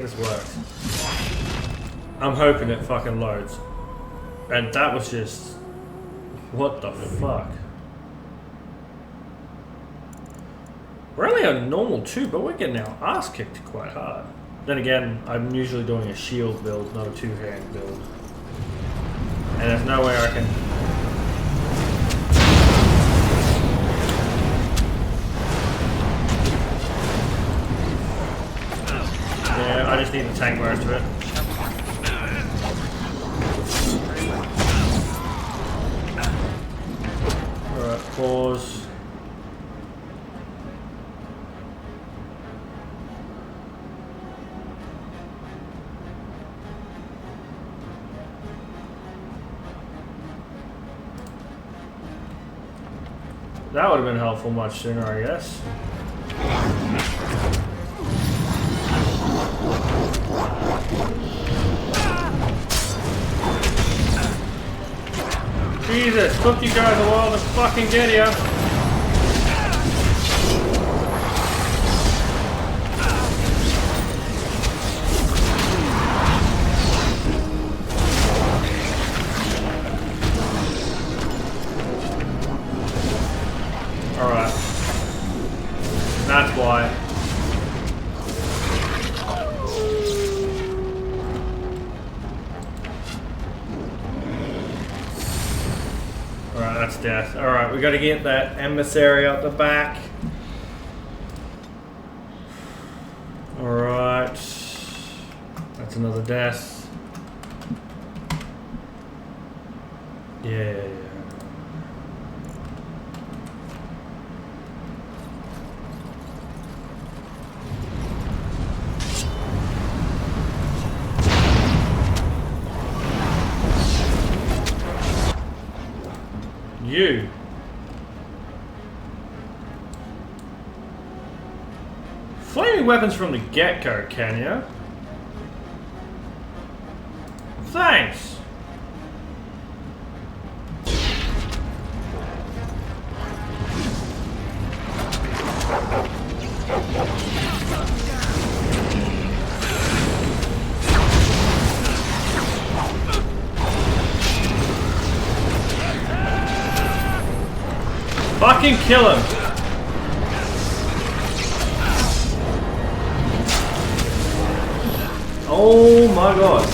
This works. I'm hoping it fucking loads. And that was just... What the fuck? We're only on normal too, but we're getting our ass kicked quite hard. Then again, I'm usually doing a shield build, not a two-hand build. And there's no way I can... Yeah, I just need to tank most of it. Alright, pause. That would have been helpful much sooner, I guess. Jesus, took you guys a while to fucking get ya. Alright. That's why. Alright, that's death. Alright, we gotta get that emissary out the back. Alright. That's another death. Yeah. You. Flaming weapons from the get-go, can ya? Thanks. Fucking kill him! Oh my god.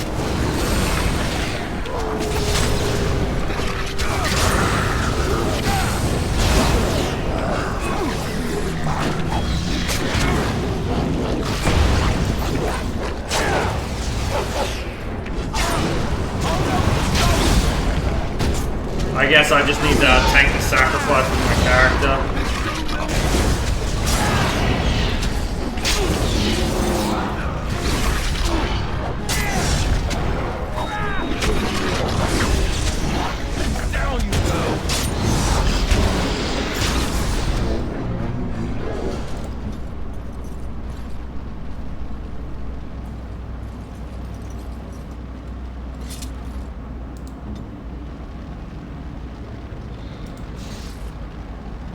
I guess I just need to tank the sacrifice with my character. Down you go.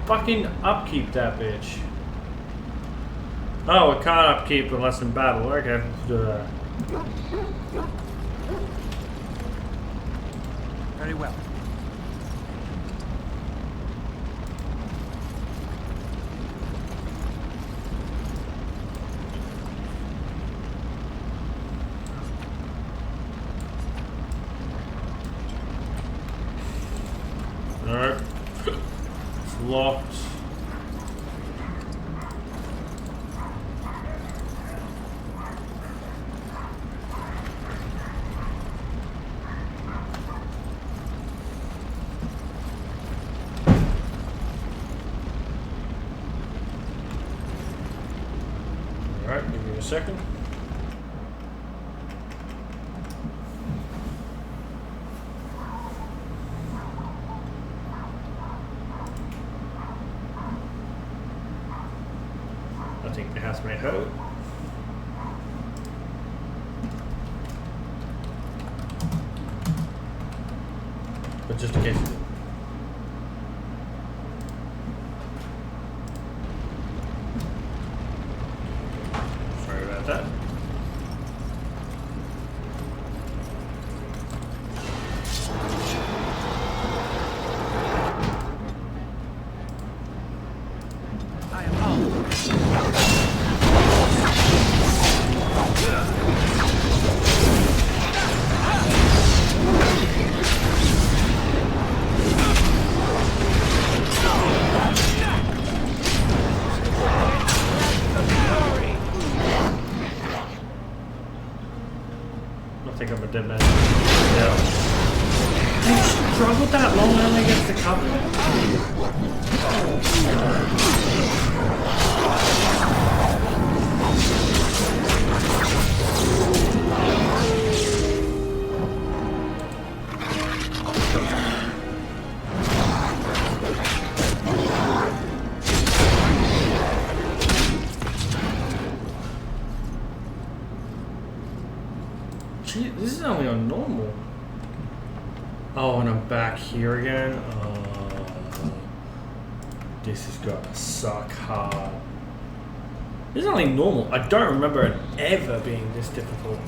Fucking upkeep that bitch. Oh, it can't upkeep unless in battle. Okay, let's do that. Very well. Alright. It's locked. Alright, give me a second. I think the housemate heard it. But just in case it did. Sorry about that. I think I'm a dead man. Yeah. You struggled that long only against the Covenant? Gee, this is only on normal. Oh, and I'm back here again. This is gonna suck hard. This is only normal. I don't remember it ever being this difficult.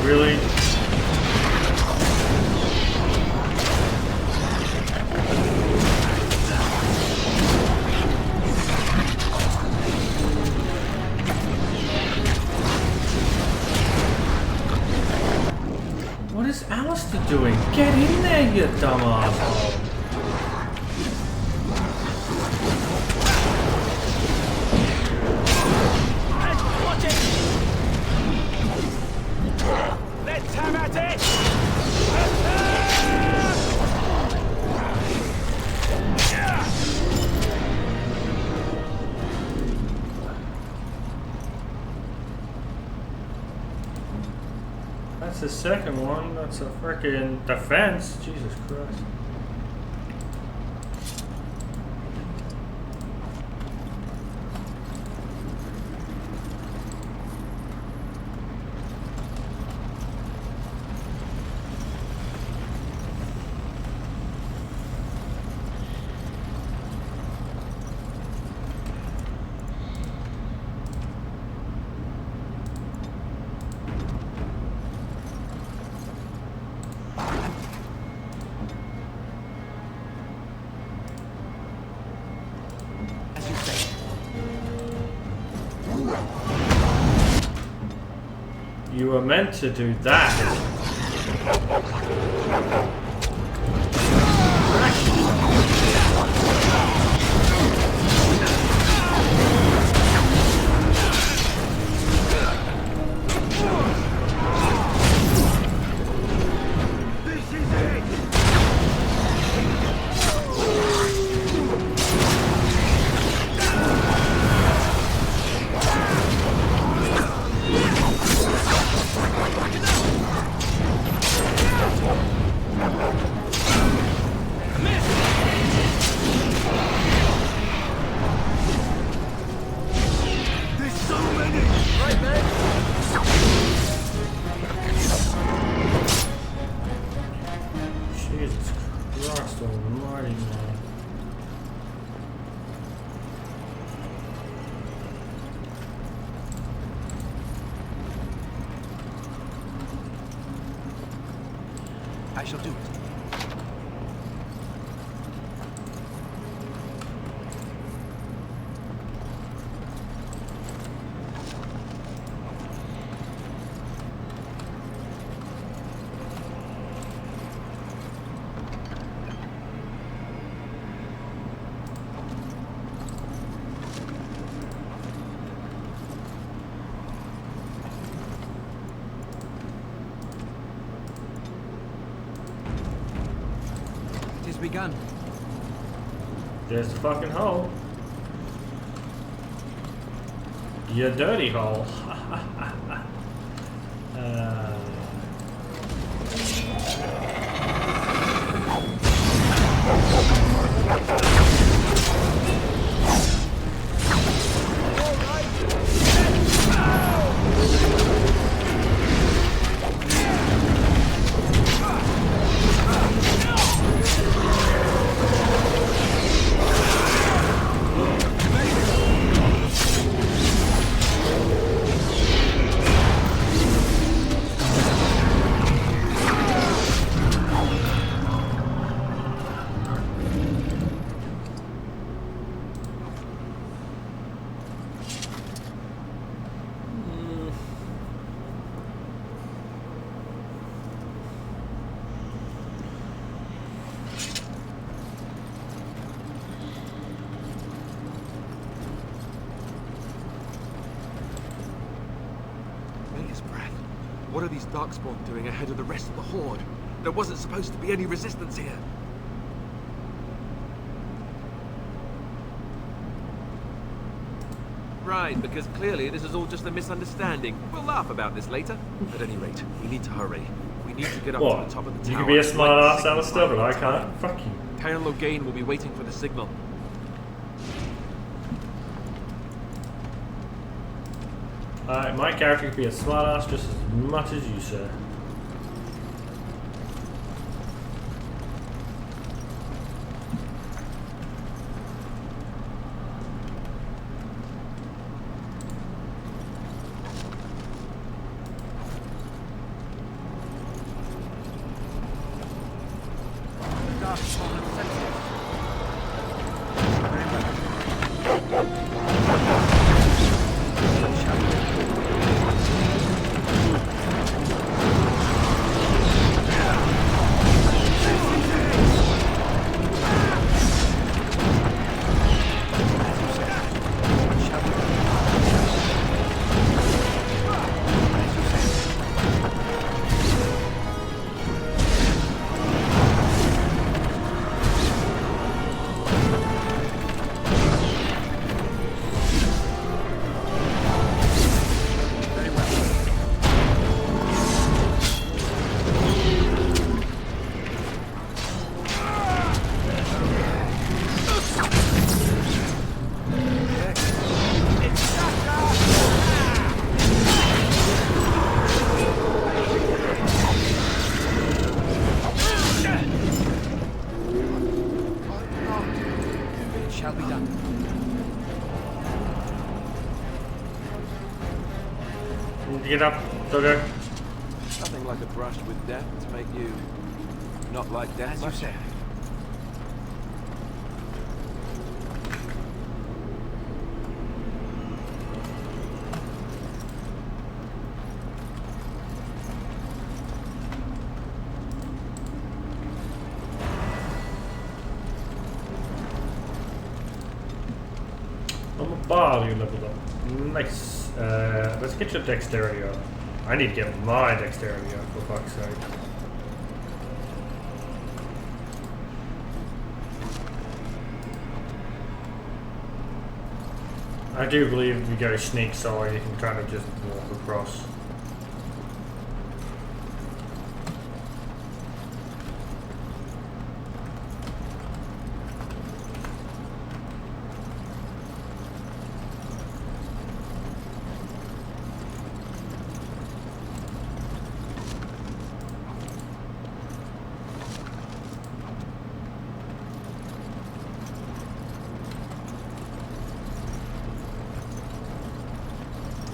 Really? What is Alistair doing? Get in there, you dumb asshole. Let's have at it! That's the second one. That's a freaking defense. Jesus Christ. As you say. You were meant to do that. This is it! There's so many! Right, man? Jesus Christ almighty, man. I shall do it. There's the fucking hole. You dirty hole. Mayor's breath. What are these Darkspawn doing ahead of the rest of the Horde? There wasn't supposed to be any resistance here. Right, because clearly this is all just a misunderstanding. We'll laugh about this later. At any rate, we need to hurry. We need to get up to What? the top of the tower. You can be a smart and ass, signal Alistair, but I fire. can't. Fuck you. Karen Logain will be waiting for the signal. My character can be a smart ass just as much as you, sir. Shall be done. Get up, Doggo. Nothing like a brush with death to make you not like death. As you say. I'm a bar you leveled up. Nice. Let's get your dexterity up. I need to get my dexterity up, for fuck's sake. I do believe if you go sneak side, you can kind of just walk across.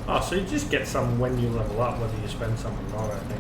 Oh, so you just get some when you level up, whether you spend some or not, I think.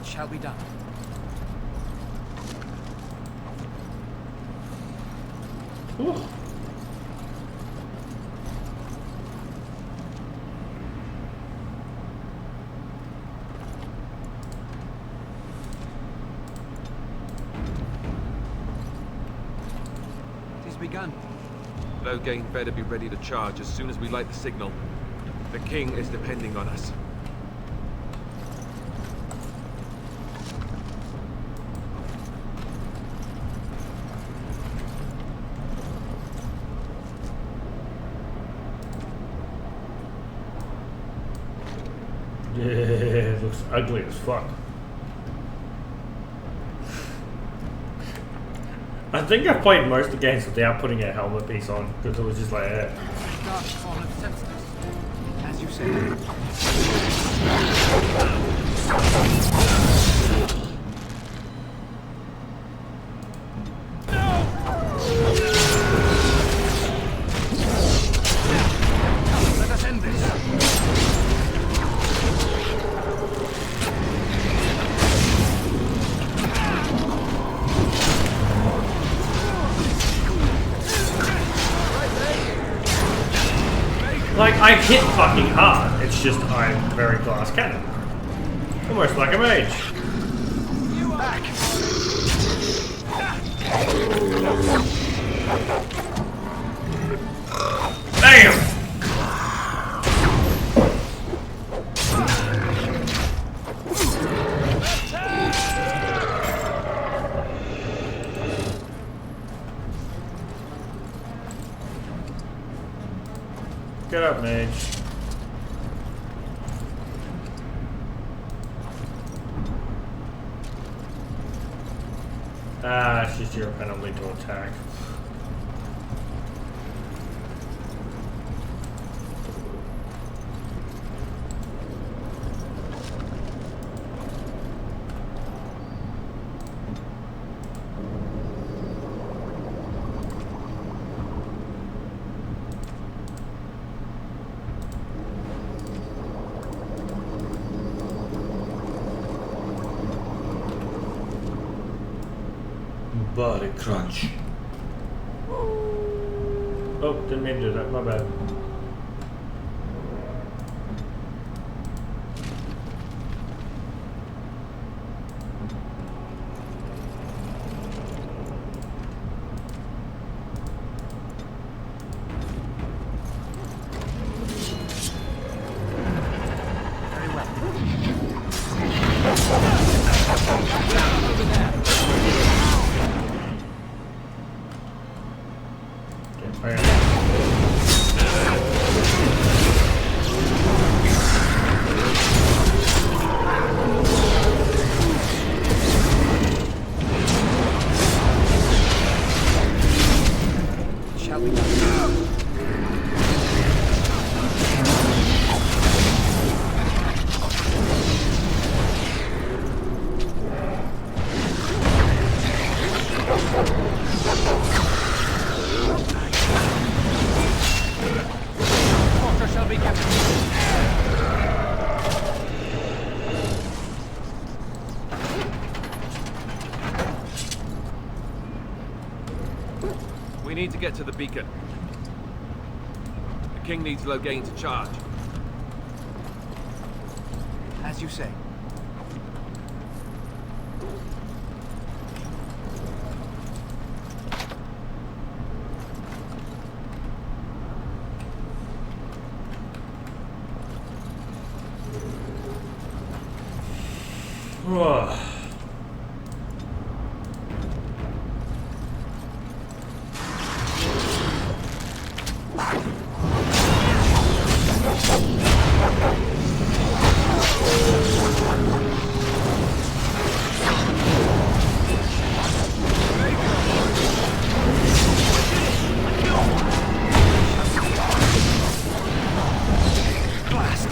shall be done. Ooh. It is begun. Loghain better be ready to charge as soon as we light the signal. The king is depending on us. Yeah, it looks ugly as fuck. I think I've played most of the games without putting a helmet piece on because it was just like, Darkspawn of senseless. As you say. Let us end this. like I hit fucking hard. It's just I'm very glass cannon, almost like a mage. You back. Damn! Get up, mage. Ah, it's just your penalty to attack. Body crunch. Oh, didn't mean to do that. My bad. Very well. Okay, okay. Shall we done. Quarter shall be kept. We need to get to the beacon. The king needs Loghain to charge. As you say. Whoa. Blast.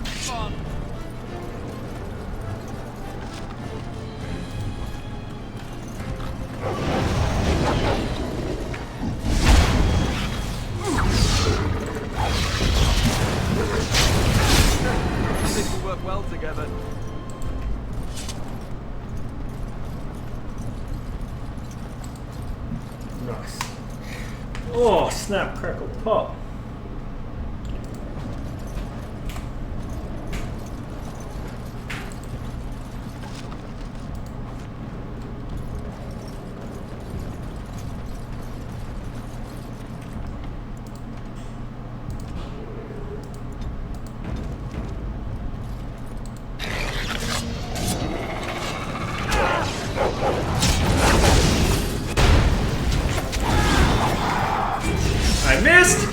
Dark spawn. These will work well together. Nice. Oh, snap, crackle, pop. I missed!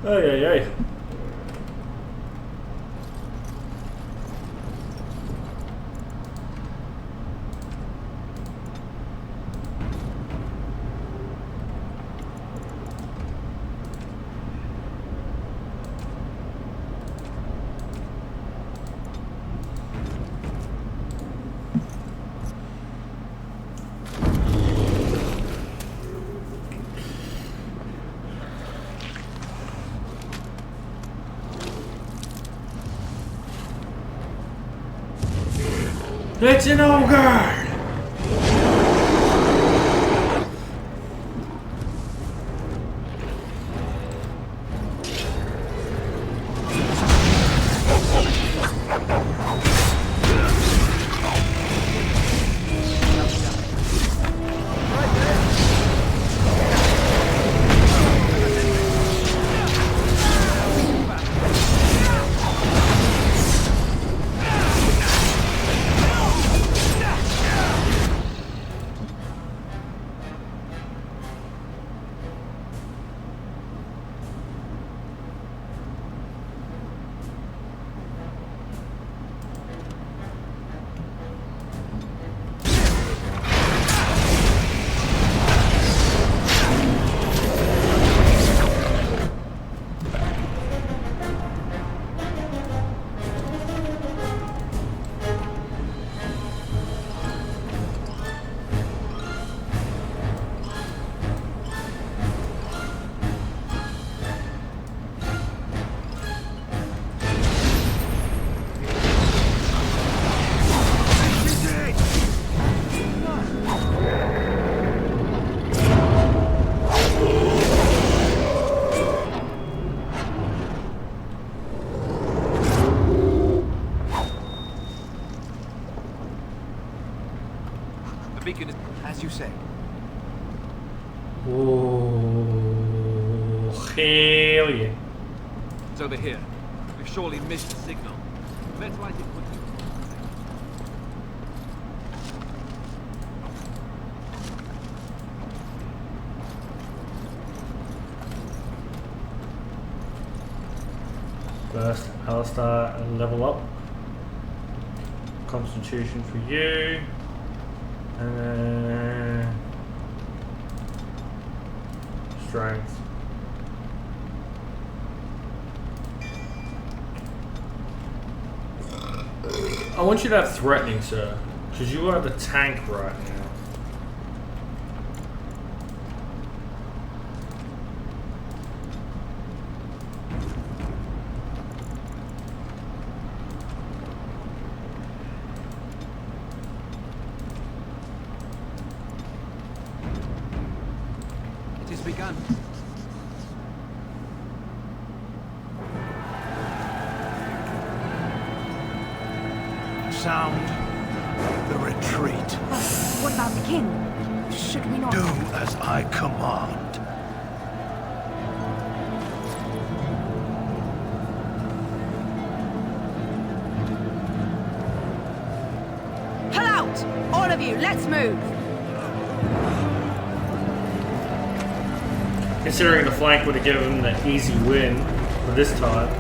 Ay, ay, ay. It's an ogre! The beacon is... As you say. Oh, hell yeah. It's over here. We've surely missed the signal. Let's light it quickly. First, Alistair, level up. Constitution for you. And then strength. I want you to have threatening, sir, because you are the tank right now. It has begun. Sound the retreat. What about the king? Should we not? Do as I command. of you, let's move. Considering the flank would have given them the easy win for this time.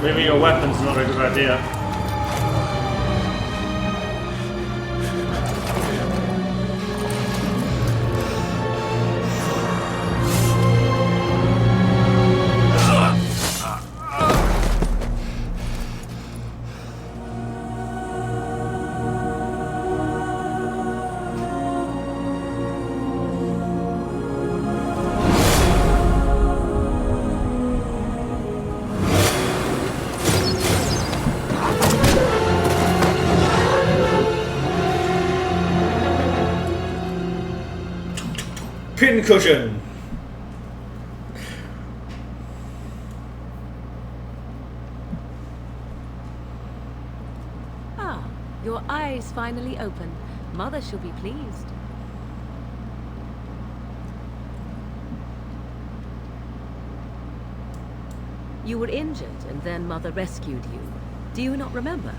Leaving your weapons not a good idea. Pincushion. Ah, your eyes finally open. Mother shall be pleased. You were injured, and then Mother rescued you. Do you not remember?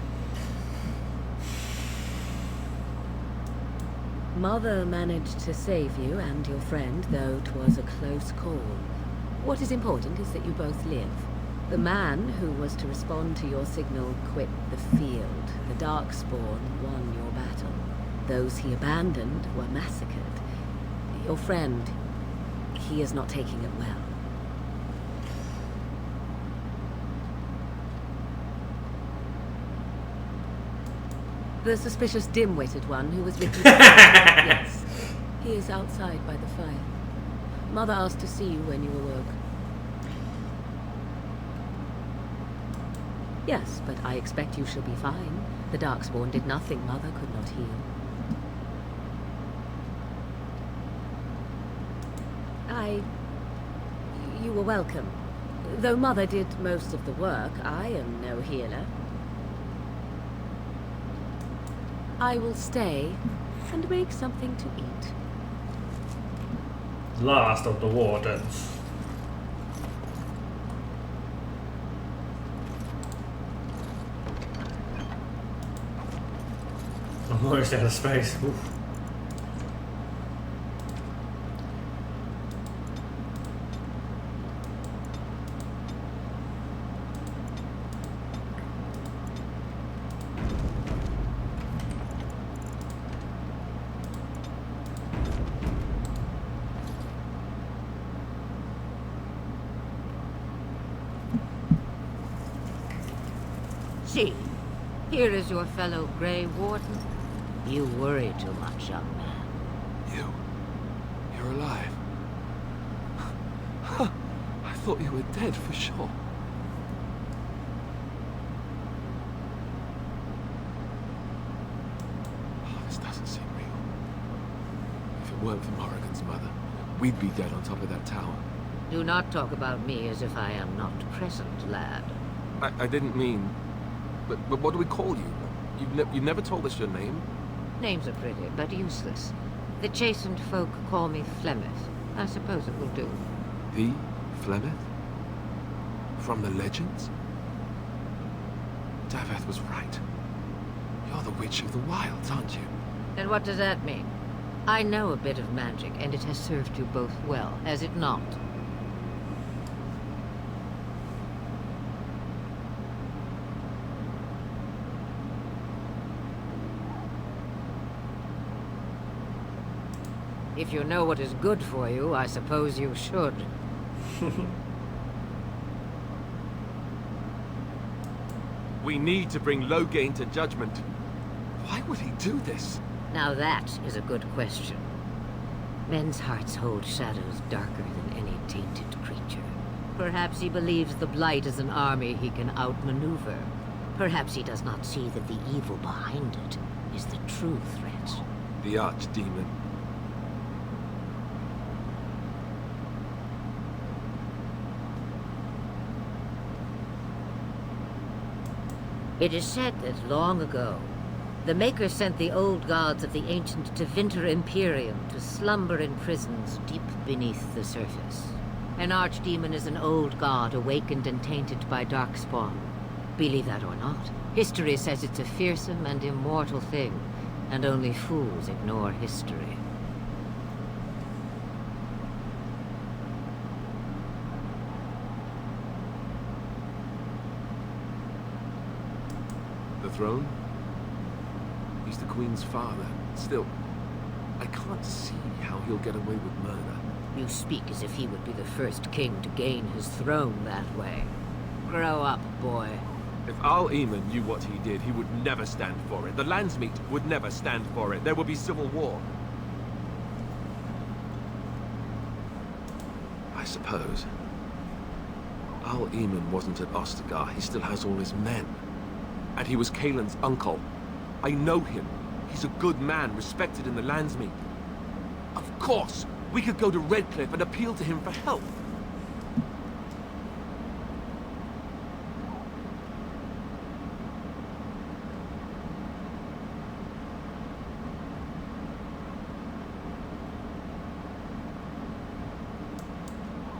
Mother managed to save you and your friend, though 'twas a close call. What is important is that you both live. The man who was to respond to your signal quit the field. The Darkspawn won your battle. Those he abandoned were massacred. Your friend, he is not taking it well. The suspicious dim-witted one who was with you. Yes. He is outside by the fire. Mother asked to see you when you awoke. Yes, but I expect you shall be fine. The Darkspawn did nothing Mother could not heal. You were welcome. Though Mother did most of the work, I am no healer. I will stay and make something to eat. Last of the wardens. I'm almost out of space. Oof. See, here is your fellow Grey Warden. You worry too much, young man. You're alive. I thought you were dead for sure. Oh, this doesn't seem real. If it weren't for Morrigan's mother, we'd be dead on top of that tower. Do not talk about me as if I am not present, lad. I didn't mean... But what do we call you? You've never told us your name? Names are pretty, but useless. The chastened folk call me Flemeth. I suppose it will do. The Flemeth? From the legends? Daveth was right. You're the Witch of the Wilds, aren't you? And what does that mean? I know a bit of magic, and it has served you both well, has it not? If you know what is good for you, I suppose you should. We need to bring Loghain to judgment. Why would he do this? Now that is a good question. Men's hearts hold shadows darker than any tainted creature. Perhaps he believes the Blight is an army he can outmaneuver. Perhaps he does not see that the evil behind it is the true threat. The Archdemon. It is said that long ago, the Maker sent the old gods of the ancient Tevinter Imperium to slumber in prisons deep beneath the surface. An archdemon is an old god awakened and tainted by darkspawn. Believe that or not, history says it's a fearsome and immortal thing, and only fools ignore history. The throne? He's the Queen's father. Still, I can't see how he'll get away with murder. You speak as if he would be the first king to gain his throne that way. Grow up, boy. If Al-Eamon knew what he did, he would never stand for it. The Landsmeet would never stand for it. There would be civil war. I suppose. Al-Eamon wasn't at Ostagar. He still has all his men. And he was Kaelin's uncle. I know him. He's a good man, respected in the Landsmeet. Of course, we could go to Redcliffe and appeal to him for help.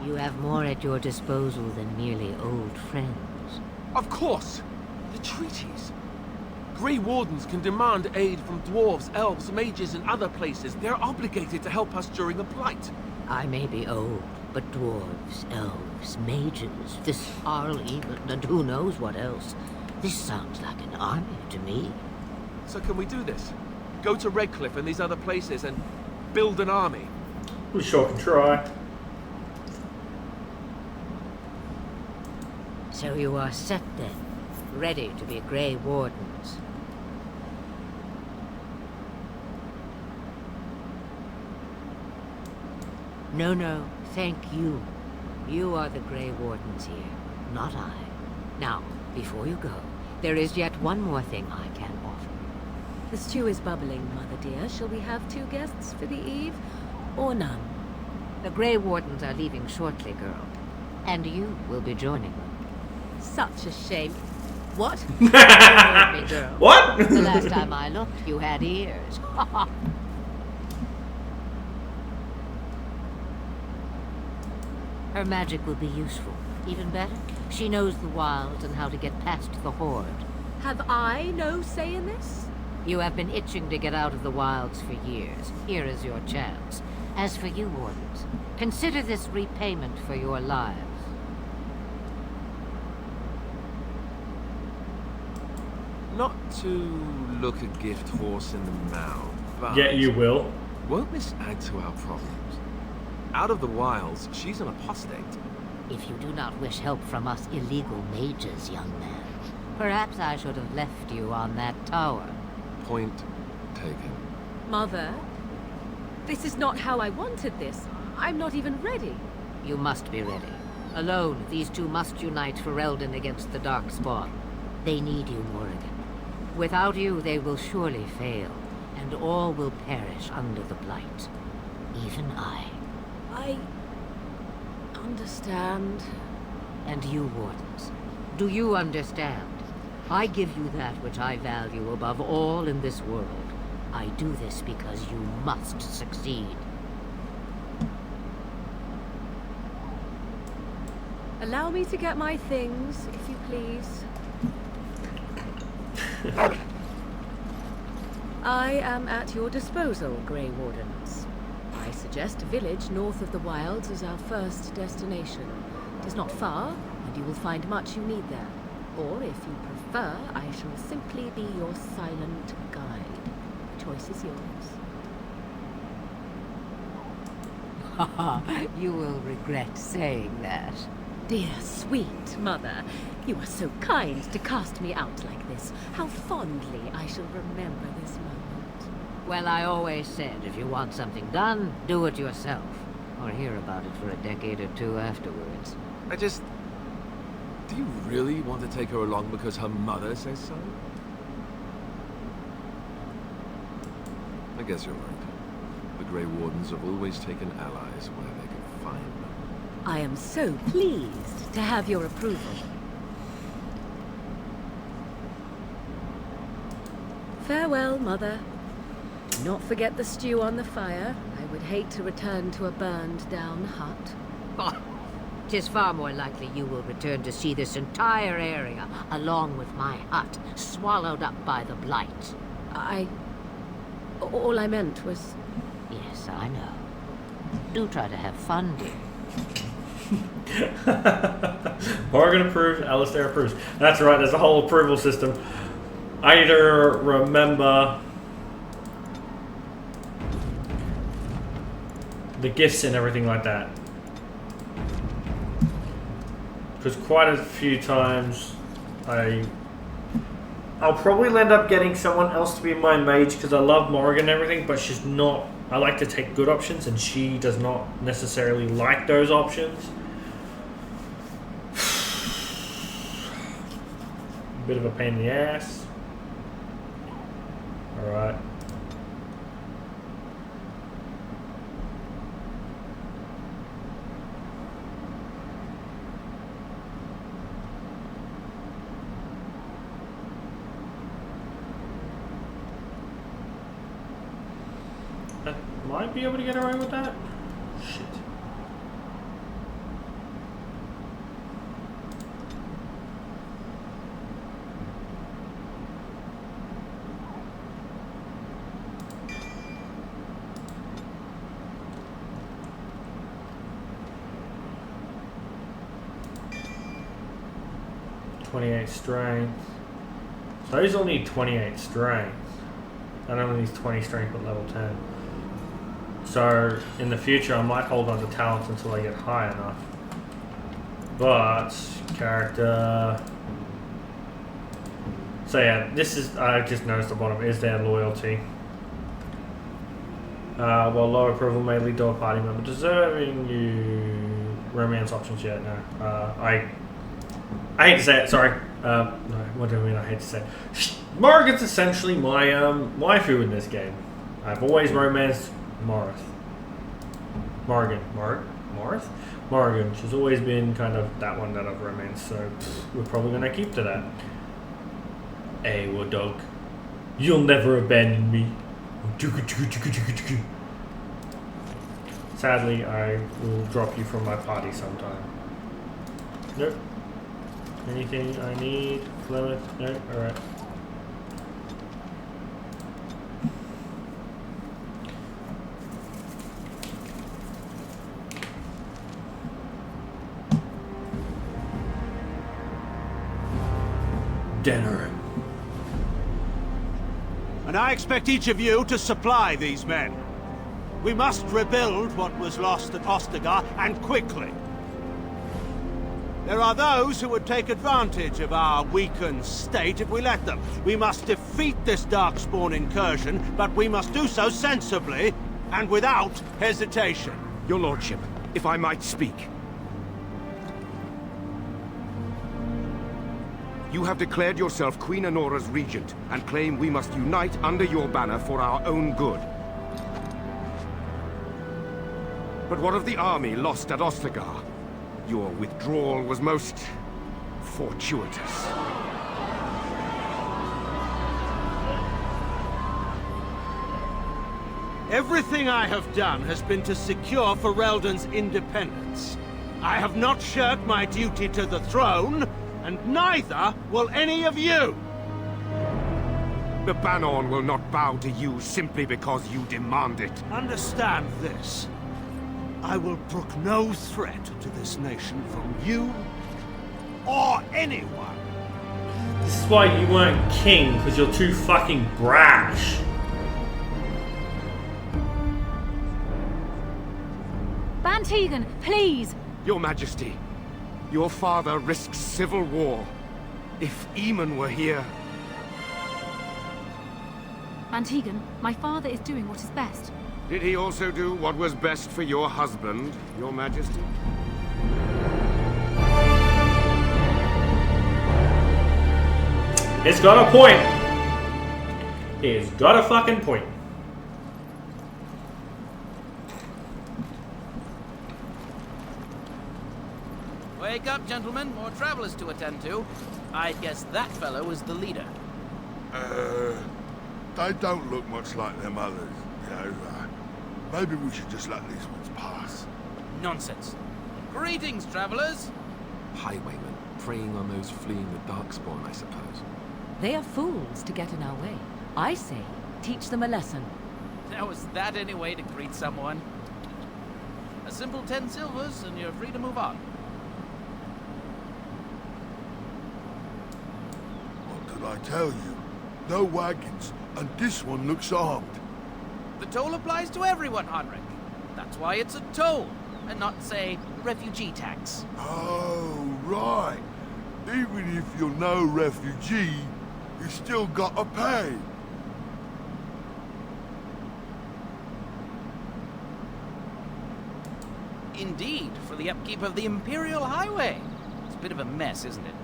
You have more at your disposal than merely old friends. Of course! The treaties. Grey Wardens can demand aid from dwarves, elves, mages, and other places. They're obligated to help us during a blight. I may be old, but dwarves, elves, mages, this Al-Eamon, and who knows what else. This sounds like an army to me. So can we do this? Go to Redcliffe and these other places and build an army? We sure can try. So you are set then, ready to be Grey Wardens. No, thank you. You are the Grey Wardens here, not I. Now, before you go, there is yet one more thing I can offer. The stew is bubbling, Mother dear. Shall we have 2 guests for the eve, or none? The Grey Wardens are leaving shortly, girl. And you will be joining them. Such a shame. What? You heard me, girl. What? The last time I looked, you had ears. Her magic will be useful. Even better, she knows the wilds and how to get past the Horde. Have I no say in this? You have been itching to get out of the wilds for years. Here is your chance. As for you, Wardens, consider this repayment for your lives. Not to look a gift horse in the mouth, but... Yeah, you will. Won't this add to our problems? Out of the wilds, she's an apostate. If you do not wish help from us illegal mages, young man, perhaps I should have left you on that tower. Point taken. Mother, this is not how I wanted this. I'm not even ready. You must be ready. Alone, these two must unite Ferelden against the Darkspawn. They need you, Morrigan. Without you, they will surely fail, and all will perish under the Blight. Even I. I understand. And you, Wardens, do you understand? I give you that which I value above all in this world. I do this because you must succeed. Allow me to get my things, if you please. I am at your disposal, Grey Wardens. I suggest a village north of the wilds as our first destination. It is not far, and you will find much you need there. Or, if you prefer, I shall simply be your silent guide. The choice is yours. You will regret saying that. Dear, sweet mother, you are so kind to cast me out like this. How fondly I shall remember this moment. Well, I always said, if you want something done, do it yourself. Or hear about it for a decade or two afterwards. Do you really want to take her along because her mother says so? I guess you're right. The Grey Wardens have always taken allies where they could find them. I am so pleased to have your approval. Farewell, Mother. Do not forget the stew on the fire. I would hate to return to a burned-down hut. Oh, 'tis far more likely you will return to see this entire area, along with my hut, swallowed up by the Blight. All I meant was... Yes, I know. Do try to have fun, dear. Morgan approves, Alistair approves. That's right, there's a whole approval system. I need to remember the gifts and everything like that. Because quite a few times I'll probably end up getting someone else to be my mage because I love Morgan and everything, but she's not. I like to take good options and she does not necessarily like those options. Bit of a pain in the ass. Alright. I might be able to get away with that. Shit. Strength. So these all need 28 strength. I don't need 20 strength at level 10. So in the future I might hold on to talents until I get high enough. But character. So yeah, this is, I just noticed the bottom is their loyalty. While low approval may lead to a party member deserving you romance options yet. No. I hate to say it, sorry. No, what do I mean I hate to say it? Morgan's essentially my waifu in this game. I've always romanced Morgan. Morgan. She's always been kind of that one that I've romanced, so we're probably going to keep to that. Hey, what dog? You'll never abandon me. Sadly, I will drop you from my party sometime. Nope. Anything I need? Plymouth? No? Alright. Dinner. And I expect each of you to supply these men. We must rebuild what was lost at Ostagar, and quickly. There are those who would take advantage of our weakened state if we let them. We must defeat this Darkspawn incursion, but we must do so sensibly and without hesitation. Your Lordship, if I might speak. You have declared yourself Queen Anora's regent, and claim we must unite under your banner for our own good. But what of the army lost at Ostagar? Your withdrawal was most fortuitous. Everything I have done has been to secure Ferelden's independence. I have not shirked my duty to the throne, and neither will any of you! The Banon will not bow to you simply because you demand it. Understand this. I will brook no threat to this nation from you or anyone. This is why you weren't king, because you're too fucking brash. Van Tegan, please! Your Majesty, your father risks civil war. If Eamon were here... Van Tegan, my father is doing what is best. Did he also do what was best for your husband, Your Majesty? It's got a point. It's got a fucking point. Wake up, gentlemen. More travelers to attend to. I guess that fellow was the leader. They don't look much like them others, you know. Maybe we should just let these ones pass. Nonsense. Greetings, travelers. Highwaymen, preying on those fleeing the Darkspawn, I suppose. They are fools to get in our way. I say, teach them a lesson. Now, is that any way to greet someone? A simple 10 silvers, and you're free to move on. What did I tell you? No wagons, and this one looks armed. The toll applies to everyone, Heinrich. That's why it's a toll, and not, say, refugee tax. Oh, right. Even if you're no refugee, you still gotta pay. Indeed, for the upkeep of the Imperial Highway. It's a bit of a mess, isn't it?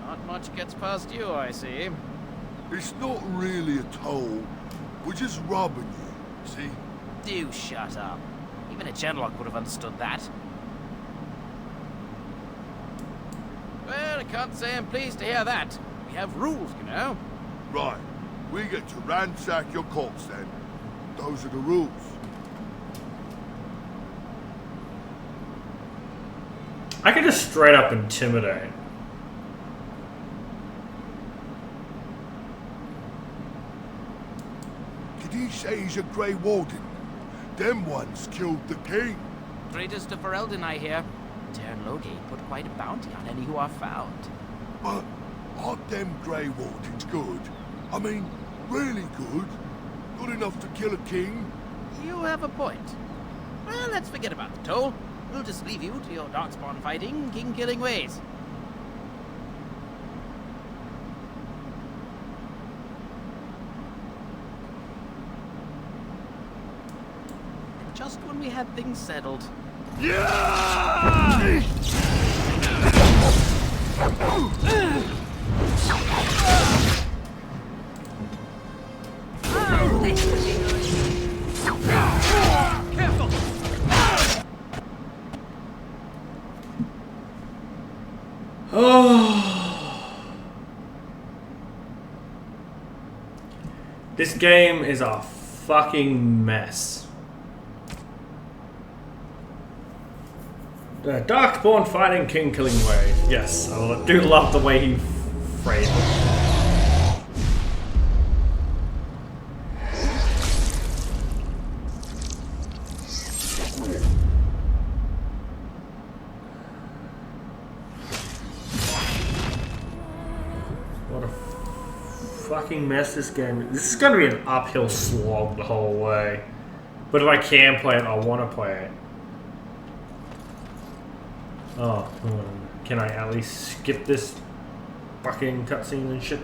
Not much gets past you, I see. It's not really a toll. We're just robbing you, see? Do shut up. Even a Genlock would have understood that. Well, I can't say I'm pleased to hear that. We have rules, you know. Right. We get to ransack your corpse then. Those are the rules. I could just straight up intimidate. Did he say he's a Grey Warden? Them ones killed the king. Traitors to Ferelden, I hear. Tern Loge put quite a bounty on any who are found. But aren't them Grey Wardens good? I mean, really good? Good enough to kill a king? You have a point. Well, let's forget about the toll. We'll just leave you to your Darkspawn fighting, king-killing ways. And just when we had things settled... Yeah! Careful! Oh. This game is a fucking mess. The Darkspawn fighting king killing way. Yes, I do love the way he phrased it. What a fucking mess this game is. This is going to be an uphill slog the whole way. But if I can play it, I want to play it. Oh, can I at least skip this fucking cutscene and shit?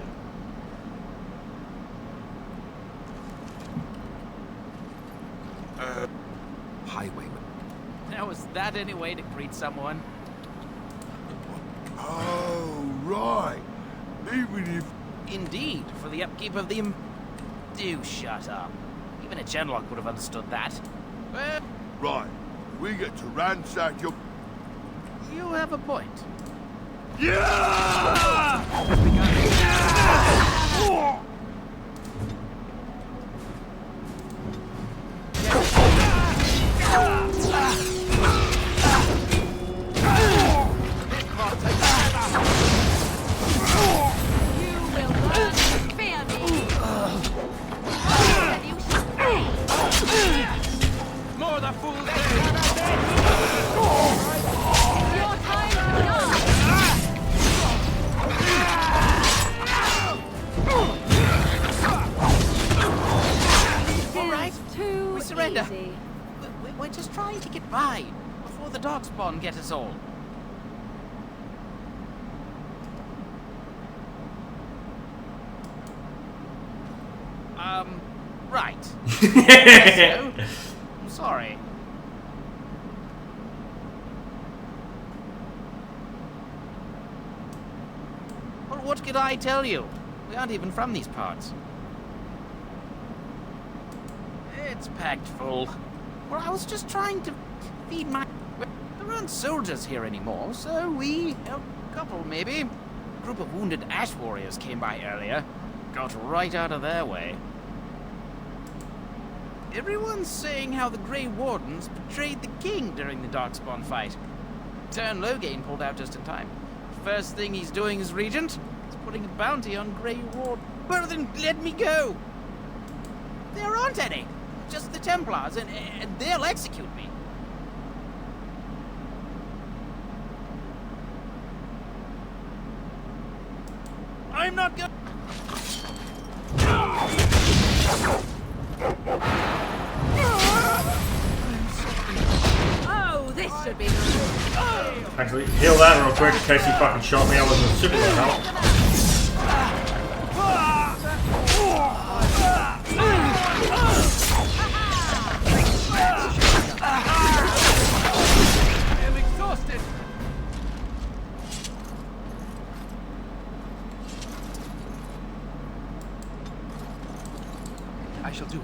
Highwayman. Now, is that any way to greet someone? Oh, right. Even if... Indeed, for the upkeep of the... Do shut up. Even a Genlock would have understood that. Well, Right. We get to ransack your... you have a point. Yeah! We got More the fool surrender. We're just trying to get by before the Darkspawn get us all. Right. So, I'm sorry. Well, what could I tell you? We aren't even from these parts. It's packed full. Well, I was just trying to feed my... There aren't soldiers here anymore, so we... a couple, maybe. A group of wounded Ash Warriors came by earlier. Got right out of their way. Everyone's saying how the Grey Wardens betrayed the king during the Darkspawn fight. Tern Loghain pulled out just in time. First thing he's doing as regent is putting a bounty on Grey Ward. Well, then let me go. There aren't any. Just the Templars, and they'll execute me. I'm not going. Oh, this should be good. Actually, heal that real quick in case he fucking shot me. I wasn't super gonna help. I am exhausted. I shall do it.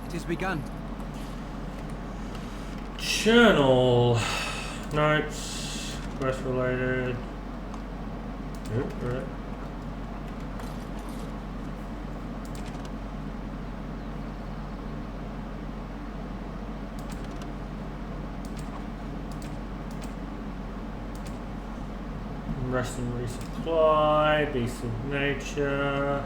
It has begun. Journal. Notes. Quest related. Oop, right. Rest and resupply. Beast of nature.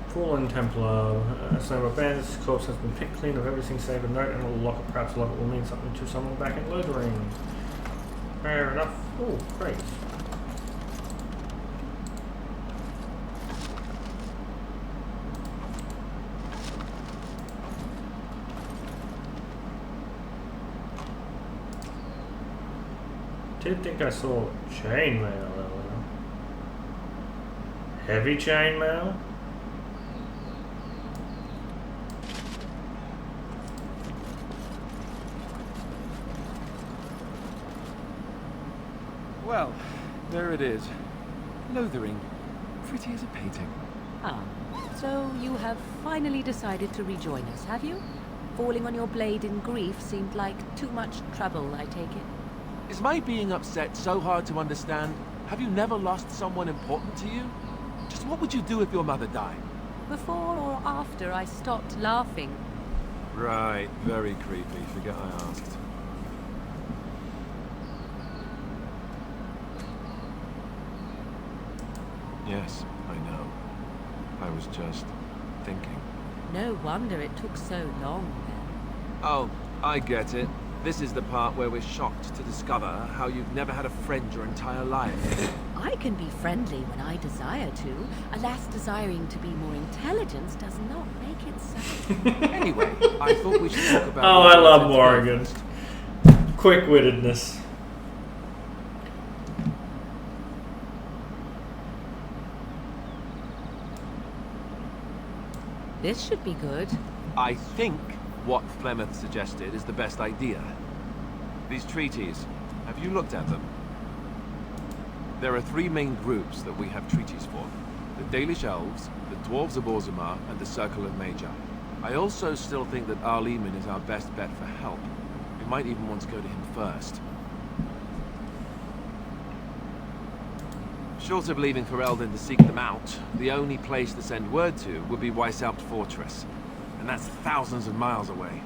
Fallen Templar. Snowball Bandit's corpse has been picked clean of everything save a note and a locket. Perhaps a locket will mean something to someone back in Lotharing. Fair enough. Oh, great. Did think I saw chainmail earlier. Heavy chainmail? Well, there it is. Lothering. Pretty as a painting. Ah, so you have finally decided to rejoin us, have you? Falling on your blade in grief seemed like too much trouble, I take it. Is my being upset so hard to understand? Have you never lost someone important to you? Just what would you do if your mother died? Before or after I stopped laughing? Right, very creepy. Forget I asked. Yes, I know. I was just thinking. No wonder it took so long then. Oh, I get it. This is the part where we're shocked to discover how you've never had a friend your entire life. I can be friendly when I desire to. Alas, desiring to be more intelligent does not make it so. Anyway, I thought we should talk about... Oh, I love Morrigan. Quick-wittedness. This should be good. I think what Flemeth suggested is the best idea. These treaties, have you looked at them? There are three main groups that we have treaties for. The Dalish Elves, the Dwarves of Orzammar, and the Circle of Major. I also still think that Arl Eamon is our best bet for help. We might even want to go to him first. Short of leaving Ferelden to seek them out, the only place to send word to would be Weishaupt Fortress. And that's thousands of miles away.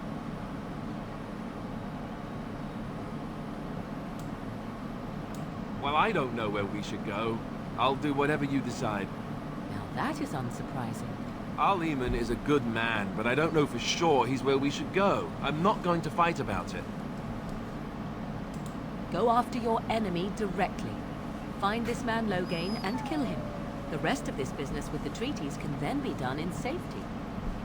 Well, I don't know where we should go. I'll do whatever you decide. Now that is unsurprising. Arl Eamon is a good man, but I don't know for sure he's where we should go. I'm not going to fight about it. Go after your enemy directly. Find this man Loghain and kill him. The rest of this business with the treaties can then be done in safety.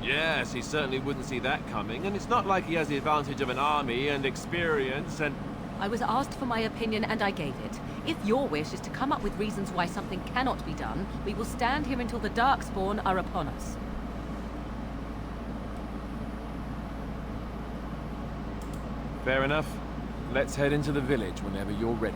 Yes, he certainly wouldn't see that coming, and it's not like he has the advantage of an army and experience and... I was asked for my opinion and I gave it. If your wish is to come up with reasons why something cannot be done, we will stand here until the Darkspawn are upon us. Fair enough. Let's head into the village whenever you're ready.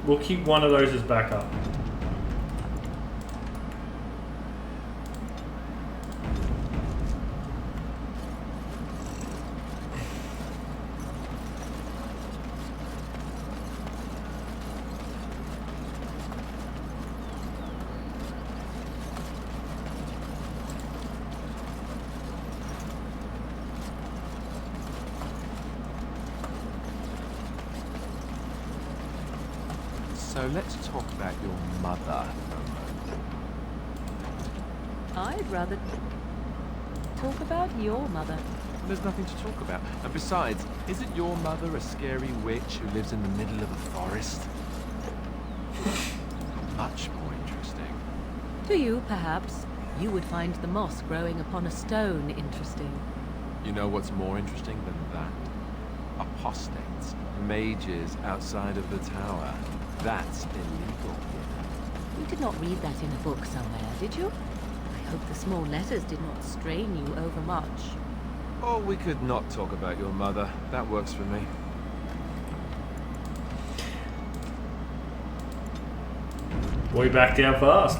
We'll keep one of those as backup. So let's talk about your mother. I'd rather talk about your mother. There's nothing to talk about. And besides, isn't your mother a scary witch who lives in the middle of a forest? Much more interesting. To you, perhaps. You would find the moss growing upon a stone interesting. You know what's more interesting than that? Apostates, mages outside of the tower. That's illegal. You did not read that in a book somewhere, did you? I hope the small letters did not strain you overmuch. Or we could not talk about your mother. That works for me. Way back down fast.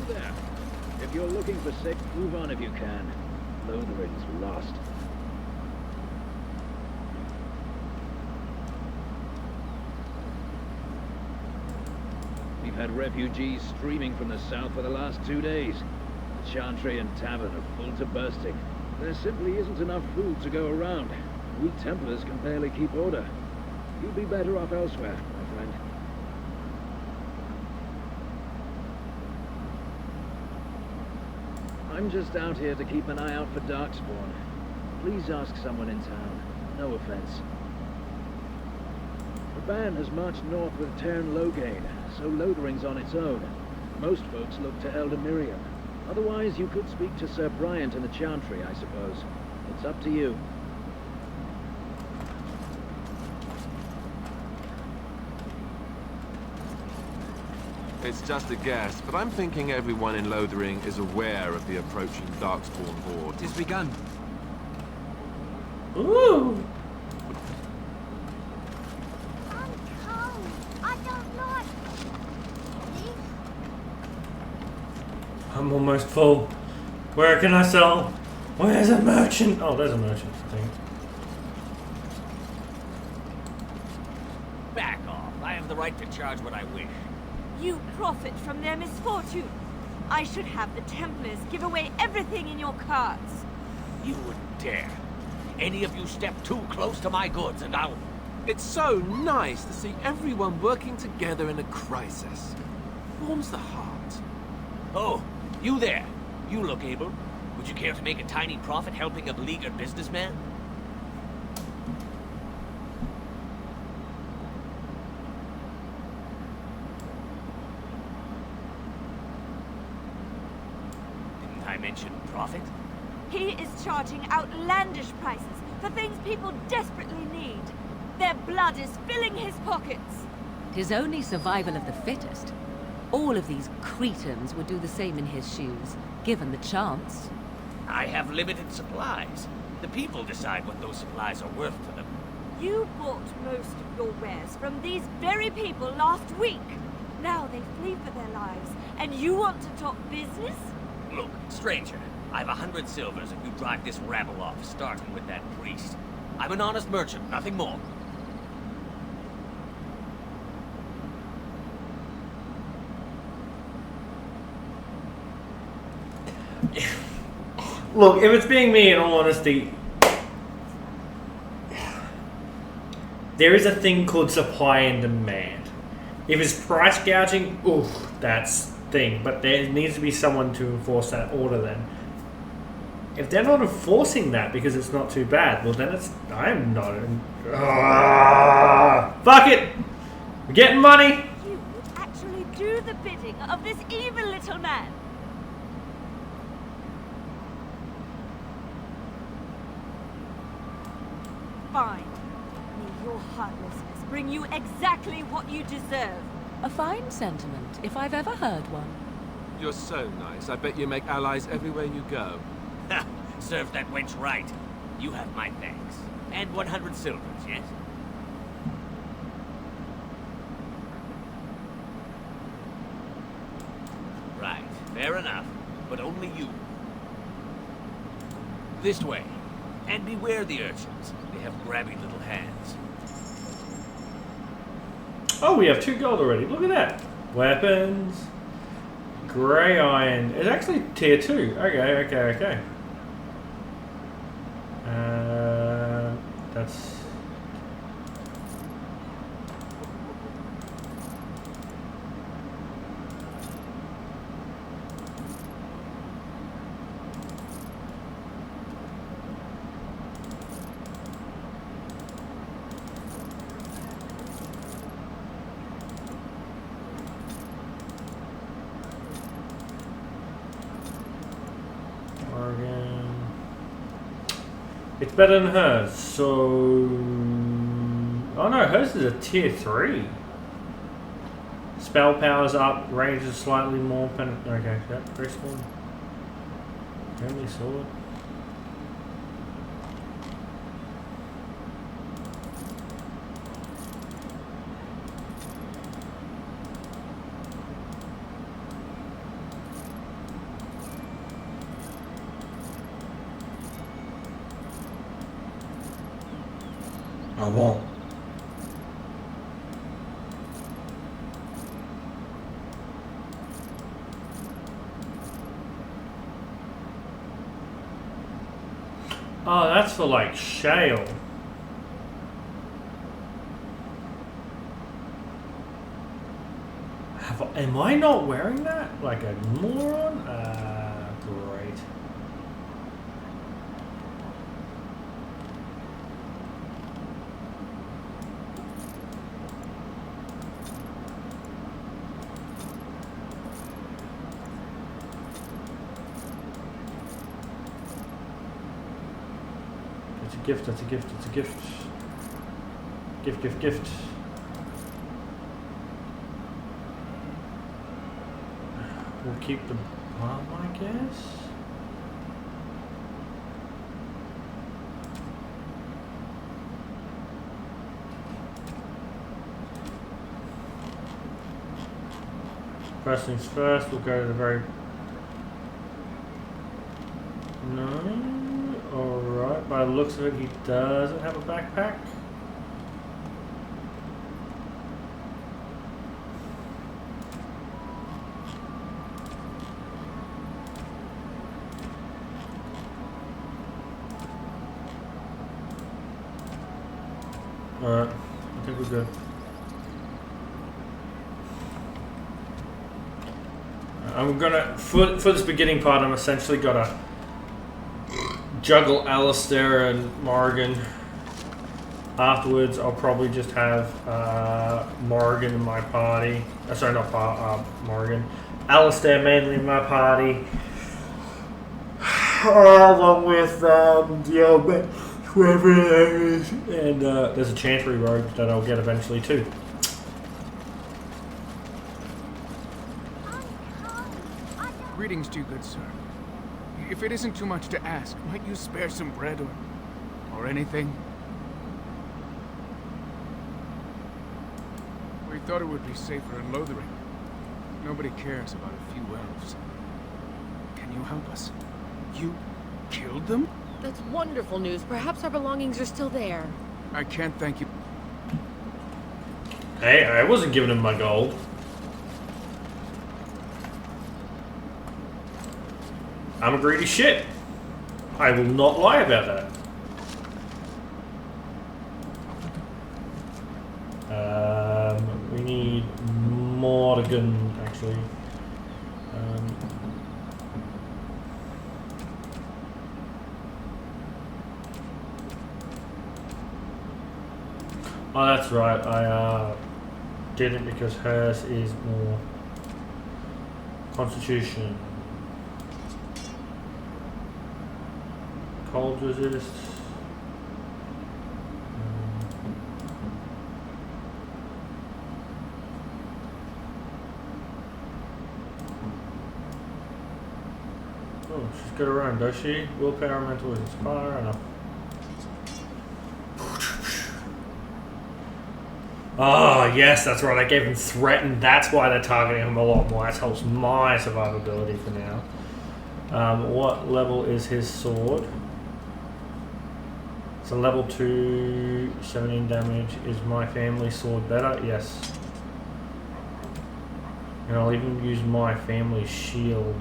There. If you're looking for sick, move on if you can. Lothering's lost. We've had refugees streaming from the south for the last 2 days. The Chantry and Tavern are full to bursting. There simply isn't enough food to go around. We Templars can barely keep order. You'd be better off elsewhere, my friend. I'm just out here to keep an eye out for Darkspawn. Please ask someone in town. No offense. The band has marched north with Teyrn Loghain, so Lothering's on its own. Most folks look to Elder Miriam. Otherwise, you could speak to Sir Bryant in the Chantry, I suppose. It's up to you. It's just a guess, but I'm thinking everyone in Lothering is aware of the approaching Darkspawn horde. It has begun. Ooh! I'm cold. I don't like this. I'm almost full. Where can I sell? Where's a merchant? Oh, there's a merchant thing. Back off. I have the right to charge what I wish. You profit from their misfortune. I should have the Templars give away everything in your carts. You wouldn't dare. Any of you step too close to my goods and I'll... It's so nice to see everyone working together in a crisis. Warms the heart. Oh, you there. You look able. Would you care to make a tiny profit helping a beleaguered businessman? I mention profit? He is charging outlandish prices for things people desperately need. Their blood is filling his pockets. 'Tis only survival of the fittest. All of these cretins would do the same in his shoes, given the chance. I have limited supplies. The people decide what those supplies are worth to them. You bought most of your wares from these very people last week. Now they flee for their lives, and you want to talk business? Look, stranger, I've 100 silvers if you drive this rabble off, starting with that priest. I'm an honest merchant, nothing more. Look, if it's being me, in all honesty, there is a thing called supply and demand. If it's price gouging, oof, that's thing. But there needs to be someone to enforce that order then. If they're not enforcing that because it's not too bad, well then it's... I'm not... fuck it! We're getting money! You would actually do the bidding of this evil little man. Fine. May your heartlessness bring you exactly what you deserve. A fine sentiment, if I've ever heard one. You're so nice. I bet you make allies everywhere you go. Ha! Serve that wench right. You have my thanks. And 100 silvers, yes? Right, fair enough. But only you. This way. And beware the urchins. They have grabby little hands. Oh, we have 2 gold already. Look at that. Weapons. Grey iron. It's actually tier 2. Okay. That's... It's better than hers, so... Oh no, hers is a tier 3. Spell power's up, range is slightly more okay, yep, very small. Only sword. I won't. Oh, that's for like shale. Am I not wearing that? Like a moron? Great. It's a gift, that's a gift, it's a gift. Gift. We'll keep the bomb, I guess. First things first, we'll go to the very... No? Alright, by the looks of it, he doesn't have a backpack. Alright, I think we're good. I'm gonna, for this beginning part, I'm essentially gonna juggle Alistair and Morrigan. Afterwards, I'll probably just have Morrigan in my party. Sorry, not Morrigan. Alistair mainly in my party. along with the old man, whoever that is, and there's a Chantry robe that I'll get eventually too. Greetings to you, good sir. If it isn't too much to ask, might you spare some bread or anything? We thought it would be safer in Lothering. Nobody cares about a few elves. Can you help us? You killed them? That's wonderful news. Perhaps our belongings are still there. I can't thank you. Hey, I wasn't giving him my gold. I'm a greedy shit. I will not lie about that. We need Morgan, actually. Oh, that's right. I did it because hers is more Constitution. Cold resist. Oh, she's good around, does she? Willpower, mental is inspire enough. Oh, yes, that's right. I gave him threatened. That's why they're targeting him a lot more. That helps my survivability for now. What level is his sword? So level 2, 17 damage. Is my family sword better? Yes. And I'll even use my family shield.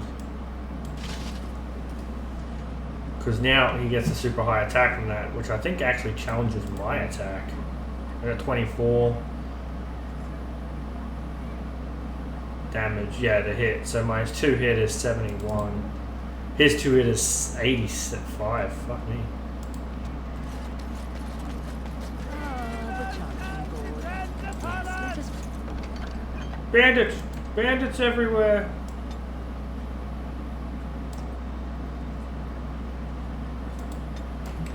Because now he gets a super high attack from that, which I think actually challenges my attack. I got 24 damage, yeah, to hit. So my 2 hit is 71. His 2 hit is 85. Fuck me. Bandits! Bandits everywhere!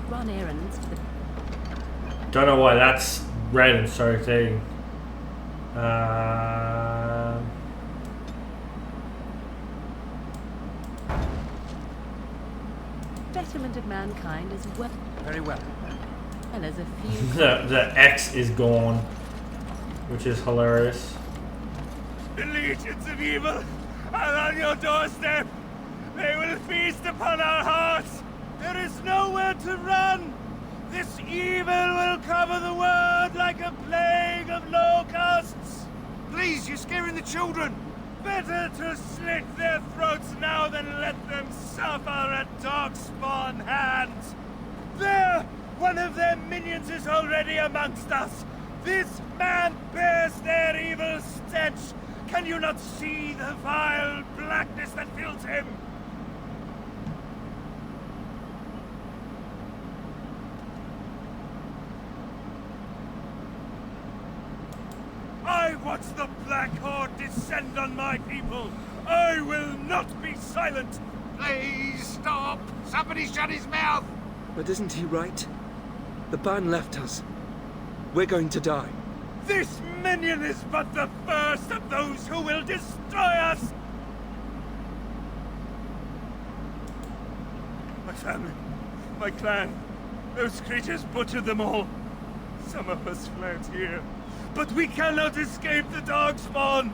Run errands for the... Don't know why that's red and so thing. Betterment of mankind as well. Very well. And as a few... the X is gone, which is hilarious. The legions of evil are on your doorstep. They will feast upon our hearts. There is nowhere to run. This evil will cover the world like a plague of locusts. Please, you're scaring the children. Better to slit their throats now than let them suffer at Darkspawn hands. There! One of their minions is already amongst us. This man bears their evil stench. Can you not see the vile blackness that fills him? I watch the Black Horde descend on my people. I will not be silent. Please stop! Somebody shut his mouth! But isn't he right? The ban left us. We're going to die. This minion is but the first of those who will destroy us! My family, my clan, those creatures butchered them all. Some of us fled here, but we cannot escape the Darkspawn!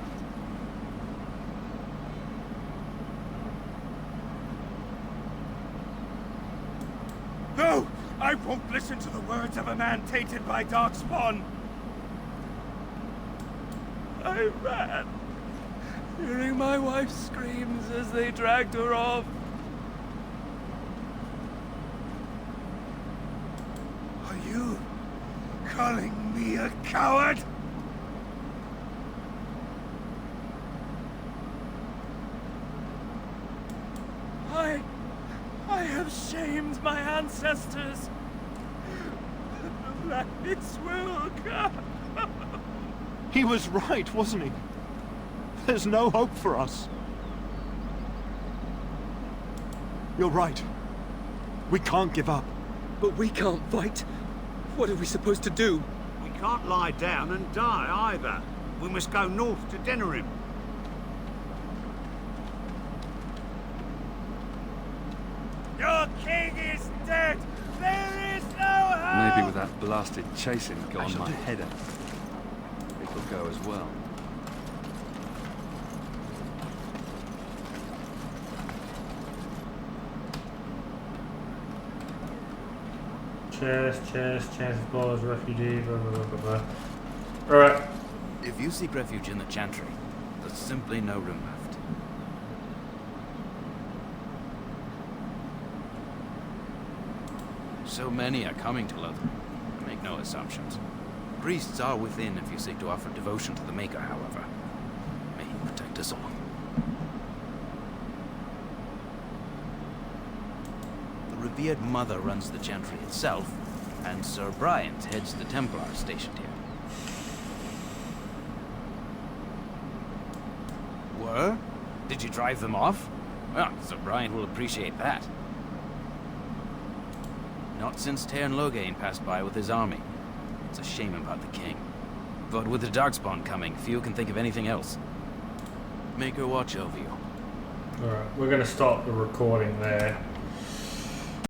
No! I won't listen to the words of a man tainted by Darkspawn! I ran, hearing my wife's screams as they dragged her off. Are you calling me a coward? I have shamed my ancestors. The blackness will come. He was right, wasn't he? There's no hope for us. You're right. We can't give up. But we can't fight. What are we supposed to do? We can't lie down and die either. We must go north to Denerim. Your king is dead! There is no hope! Maybe with that blasted chasing gone, my header. It'll go as well. Chest, balls, refugee, blah, blah, blah, blah, blah. Alright. If you seek refuge in the Chantry, there's simply no room left. So many are coming to Lothar. Make no assumptions. Priests are within if you seek to offer devotion to the Maker, however. May he protect us all. The revered Mother runs the Chantry itself, and Sir Bryant heads the Templars stationed here. Were? Did you drive them off? Well, Sir Bryant will appreciate that. Not since Tairn Loghain passed by with his army. It's a shame about the king. But with the Darkspawn coming, few can think of anything else. Make her watch over you. Alright, we're going to stop the recording there.